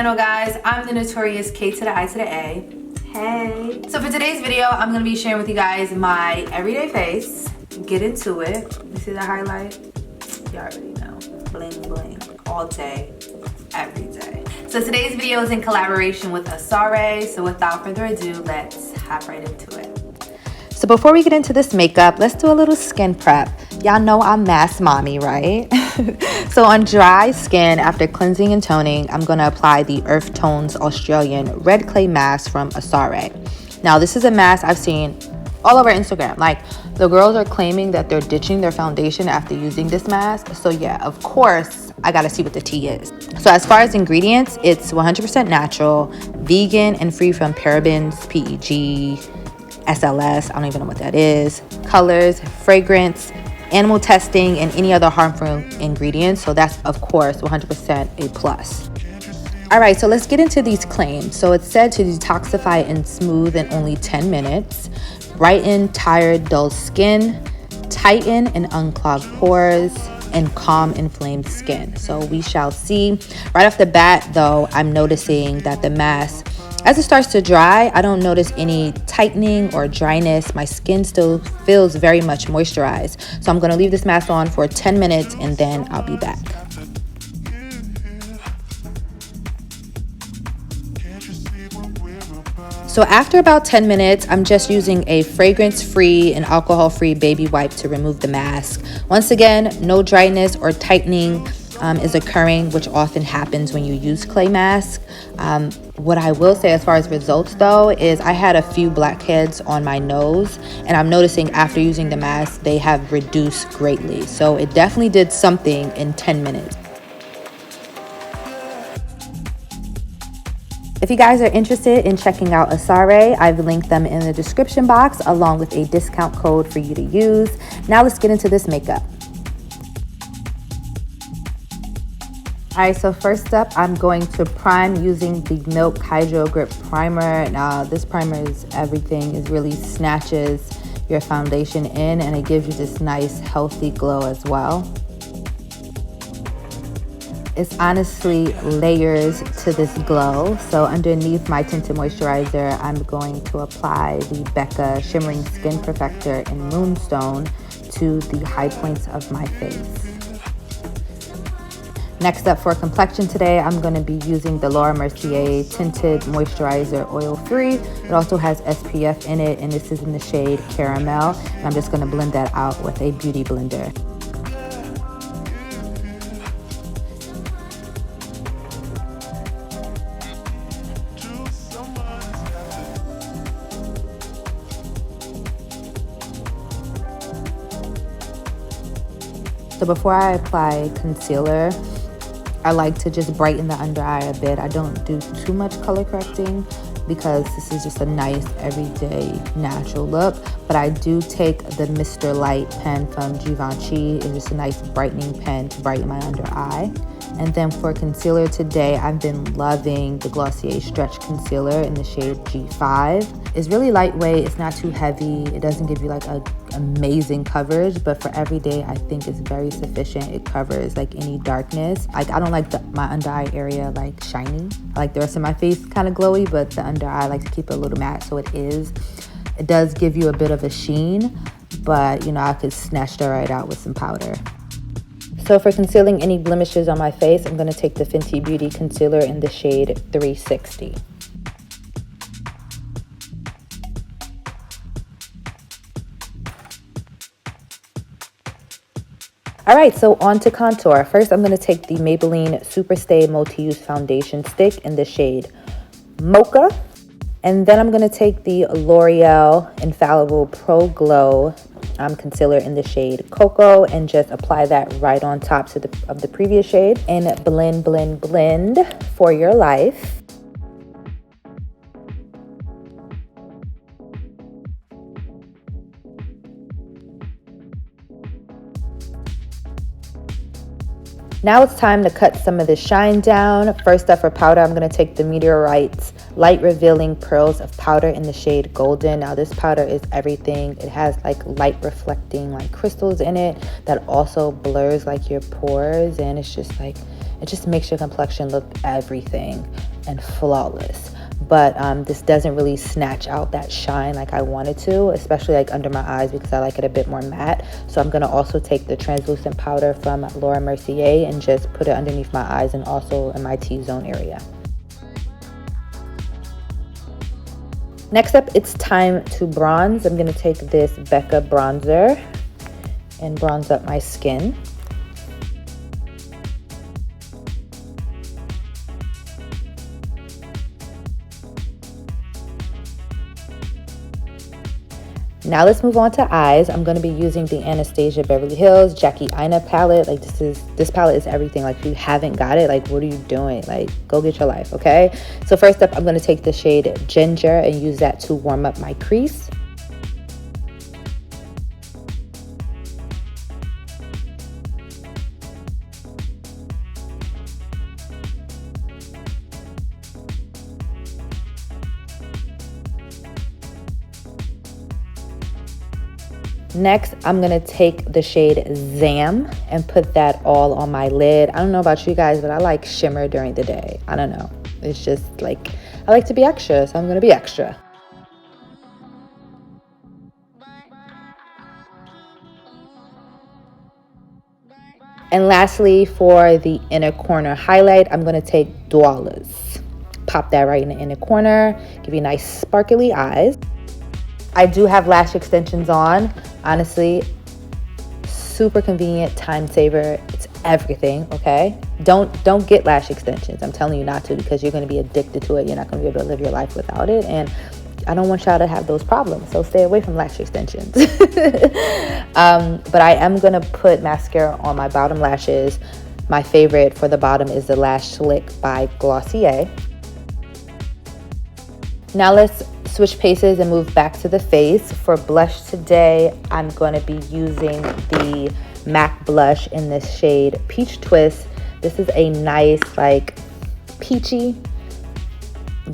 channel, guys. I'm the Notorious K to the I to the A. Hey. So for today's video, I'm gonna be sharing with you guys my everyday face. Get into it. You see the highlight? You already know. Bling bling. All day, every day. So today's video is in collaboration with Asarai. So without further ado, let's hop right into it. So before we get into this makeup, let's do a little skin prep. Y'all know I'm mass mommy, right? So on dry skin, after cleansing and toning, I'm going to apply the Earth Tones Australian Red Clay Mask from Asarai. Now, this is a mask I've seen all over Instagram. Like, the girls are claiming that they're ditching their foundation after using this mask. So yeah, of course, I got to see what the tea is. So as far as ingredients, it's 100% natural, vegan, and free from parabens, PEG, SLS, I don't even know what that is, colors, fragrance, animal testing, and any other harmful ingredients. So that's, of course, 100% a plus. All right, so let's get into these claims. So it's said to detoxify and smooth in only 10 minutes, brighten tired, dull skin, tighten and unclog pores, and calm inflamed skin. So we shall see. Right off the bat, though, I'm noticing that the mask, as it starts to dry, I don't notice any tightening or dryness. My skin still feels very much moisturized. So I'm going to leave this mask on for 10 minutes and then I'll be back. So after about 10 minutes, I'm just using a fragrance-free and alcohol-free baby wipe to remove the mask. Once again, no dryness or tightening is occurring, which often happens when you use clay mask. What I will say as far as results though is I had a few blackheads on my nose, and I'm noticing after using the mask they have reduced greatly. So it definitely did something in 10 minutes. If you guys are interested in checking out Asarai, I've linked them in the description box along with a discount code for you to use. Now let's get into this makeup. All right, so first up, I'm going to prime using the Milk Hydro Grip Primer. Now, this primer is everything. It really snatches your foundation in and it gives you this nice, healthy glow as well. It's honestly layers to this glow. So underneath my tinted moisturizer, I'm going to apply the Becca Shimmering Skin Perfector in Moonstone to the high points of my face. Next up for complexion today, I'm going to be using the Laura Mercier Tinted Moisturizer Oil-Free. It also has SPF in it, and this is in the shade Caramel. And I'm just going to blend that out with a beauty blender. So before I apply concealer, I like to just brighten the under eye a bit. I don't do too much color correcting because this is just a nice everyday natural look. But I do take the Mr. Light pen from Givenchy. It's just a nice brightening pen to brighten my under eye. And then for concealer today, I've been loving the Glossier Stretch Concealer in the shade G5. It's really lightweight, it's not too heavy, it doesn't give you like a amazing coverage, but for every day I think it's very sufficient. It covers like any darkness. Like, I don't like my under eye area like shiny. I like the rest of my face kind of glowy, but the under eye I like to keep it a little matte, so it does give you a bit of a sheen, but you know, I could snatch that right out with some powder. So for concealing any blemishes on my face, I'm going to take the Fenty Beauty Concealer in the shade 360. All right, so on to contour. First, I'm going to take the Maybelline Superstay Multi-Use Foundation Stick in the shade Mocha. And then I'm going to take the L'Oreal Infallible Pro Glow concealer in the shade Cocoa and just apply that right on top of the previous shade and blend, blend, blend for your life. Now it's time to cut some of the shine down. First up for powder, I'm going to take the Meteorite's Light Revealing Pearls of Powder in the shade Golden. Now this powder is everything. It has like light reflecting like crystals in it that also blurs like your pores, and it's just like, it just makes your complexion look everything. and flawless. But this doesn't really snatch out that shine like I wanted to, especially like under my eyes, because I like it a bit more matte. So I'm gonna also take the translucent powder from Laura Mercier and just put it underneath my eyes and also in my T-zone area. Next up, it's time to bronze. I'm gonna take this Becca bronzer and bronze up my skin. Now let's move on to eyes. I'm going to be using the Anastasia Beverly Hills Jackie Aina palette. Like this palette is everything. Like if you haven't got it, like what are you doing? Like go get your life, okay? So first up, I'm going to take the shade Ginger and use that to warm up my crease. Next, I'm gonna take the shade Zam and put that all on my lid. I don't know about you guys, but I like shimmer during the day. I don't know. It's just like, I like to be extra, so I'm gonna be extra. And lastly, for the inner corner highlight, I'm gonna take Douala's. Pop that right in the inner corner, give you nice sparkly eyes. I do have lash extensions on. Honestly, super convenient, time saver. It's everything, okay? Don't get lash extensions. I'm telling you not to, because you're gonna be addicted to it. You're not gonna be able to live your life without it. And I don't want y'all to have those problems, so stay away from lash extensions. But I am gonna put mascara on my bottom lashes. My favorite for the bottom is the Lash Slick by Glossier. Now let's switch paces and move back to the face. For blush today, I'm going to be using the MAC blush in this shade Peach Twist. This is a nice, like, peachy,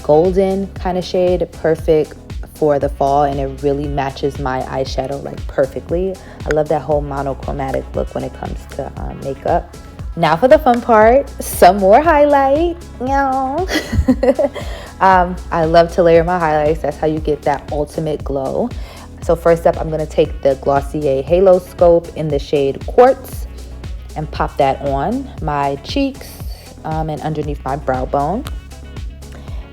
golden kind of shade, perfect for the fall, and it really matches my eyeshadow like perfectly. I love that whole monochromatic look when it comes to makeup. Now for the fun part, some more highlight. I love to layer my highlights. That's how you get that ultimate glow. So first up, I'm going to take the Glossier Halo Scope in the shade Quartz and pop that on my cheeks and underneath my brow bone.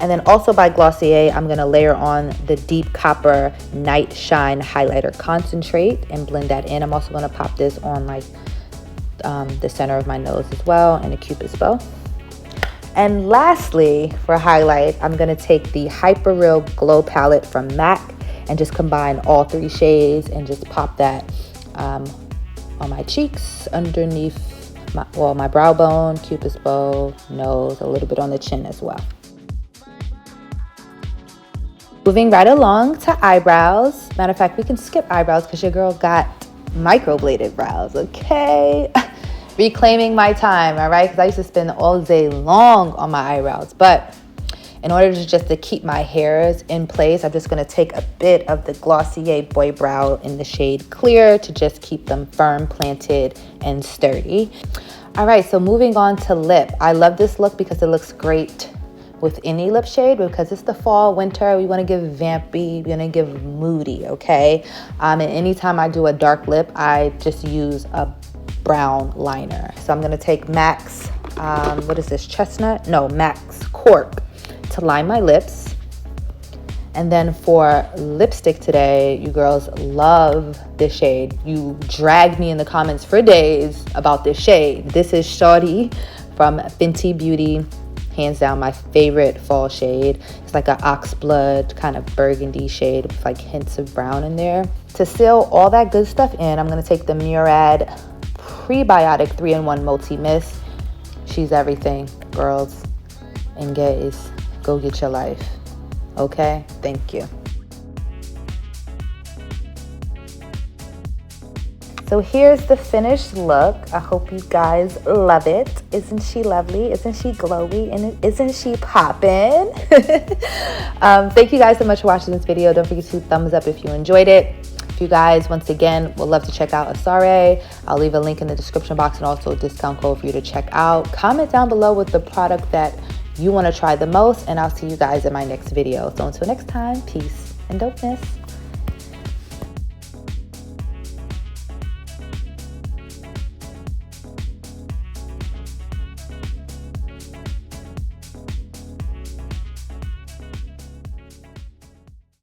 And then also by Glossier, I'm going to layer on the Deep Copper Night Shine Highlighter Concentrate and blend that in. I'm also going to pop this on like the center of my nose as well, and a Cupid's bow. And lastly, for highlight, I'm going to take the Hyper Real Glow Palette from MAC and just combine all three shades and just pop that on my cheeks, underneath my brow bone, Cupid's bow, nose, a little bit on the chin as well. Moving right along to eyebrows. Matter of fact, we can skip eyebrows because your girl got microbladed brows, okay? Reclaiming my time, all right? Because I used to spend all day long on my eyebrows. But in order to keep my hairs in place, I'm just going to take a bit of the Glossier Boy Brow in the shade Clear to just keep them firm, planted, and sturdy. All right, so moving on to lip. I love this look because it looks great with any lip shade, because it's the fall, winter. We want to give vampy, we want to give moody, okay? And anytime I do a dark lip, I just use a brown liner. So I'm going to take MAC's, what is this, Chestnut? No, MAC's Cork to line my lips. And then for lipstick today, you girls love this shade. You dragged me in the comments for days about this shade. This is Shawty from Fenty Beauty. Hands down my favorite fall shade. It's like an oxblood kind of burgundy shade with like hints of brown in there. To seal all that good stuff in, I'm going to take the Murad Prebiotic 3-in-1 Multi-Mist. She's everything, girls and gays. Go get your life. Okay? Thank you. So here's the finished look. I hope you guys love it. Isn't she lovely? Isn't she glowy? And isn't she poppin'? Thank you guys so much for watching this video. Don't forget to thumbs up if you enjoyed it. If you guys, once again, would love to check out Asarai, I'll leave a link in the description box and also a discount code for you to check out. Comment down below with the product that you want to try the most, and I'll see you guys in my next video. So until next time, peace and dopeness.